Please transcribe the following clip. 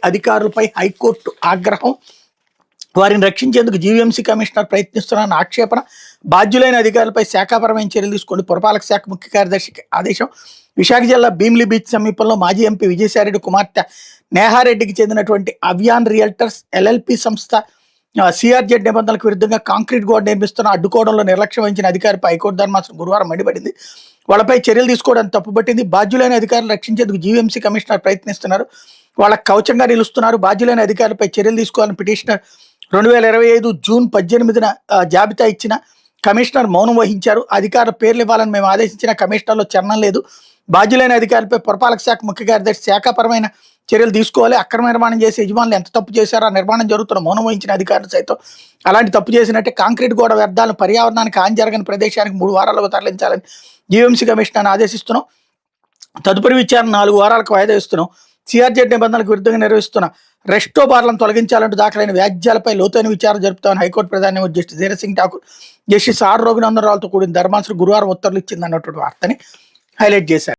అధికారులపై హైకోర్టు ఆగ్రహం. వారిని రక్షించేందుకు జీవీఎంసీ కమిషనర్ ప్రయత్నిస్తున్నారన్న ఆక్షేపణ. బాధ్యులైన అధికారులపై శాఖాపరమైన చర్యలు తీసుకోండి పురపాలక శాఖ ముఖ్య కార్యదర్శికి ఆదేశం. విశాఖ జిల్లా భీమిలి బీచ్ సమీపంలో మాజీ ఎంపీ విజయసాయిరెడ్డి కుమార్తె నేహారెడ్డికి చెందినటువంటి అవియాన్ రియల్టర్స్ ఎల్ఎల్పి సంస్థ సిఆర్జెడ్ నిబంధనలకు విరుద్ధంగా కాంక్రీట్ గోడ నిర్మిస్తున్న అడ్డుకోవడంలో నిర్లక్ష్యం వహించిన అధికారిపై హైకోర్టు ధర్మాసనం గురువారం మండిపడింది. వాళ్ళపై చర్యలు తీసుకోవడానికి తప్పుపట్టింది. బాధ్యులైన అధికారులు రక్షించేందుకు జీవీఎంసీ కమిషనర్ ప్రయత్నిస్తున్నారు. వాళ్ళకు కవచంగా నిలుస్తున్నారు. బాధ్యులైన అధికారులపై చర్యలు తీసుకోవాలని పిటిషనర్ 2025 జూన్ 18న జాబితా ఇచ్చిన కమిషనర్ మౌనం వహించారు. అధికారుల పేర్లు ఇవ్వాలని మేము ఆదేశించిన కమిషనర్లో చరణం లేదు. బాధ్యులైన అధికారులపై పురపాలక శాఖ ముఖ్య కార్యదర్శి శాఖాపరమైన చర్యలు తీసుకోవాలి. అక్రమ నిర్మాణం చేసే యజమానులు ఎంత తప్పు చేశారో ఆ నిర్మాణం జరుగుతున్న మౌనం వహించిన అధికారులు సైతం అలాంటి తప్పు చేసినట్టే కాంక్రీట్ గోడ వ్యర్థాలను పర్యావరణానికి హాని జరగని ప్రదేశానికి 3 వారాలుగా తరలించాలని జీవీఎంసీ కమిషనర్ ఆదేశిస్తున్నాం. తదుపరి విచారణ 4 వారాలకు వాయిదా ఇస్తున్నాం. సిఆర్జెడ్ నిబంధనలకు విరుద్ధంగా నిర్వహిస్తున్న రెస్టో బార్లను తొలగించాలంటూ దాఖలైన వ్యాజ్యాలపై లోతైన విచారణ జరుపుతామని హైకోర్టు ప్రధాన న్యాయమూర్తి justice Dheeraj Singh Thakur, justice R Raghunandan రావుతో కూడిన ధర్మాసనం గురువారం ఉత్తర్వులు ఇచ్చిందన్నటువంటి వార్తని హైలైట్ చేశారు.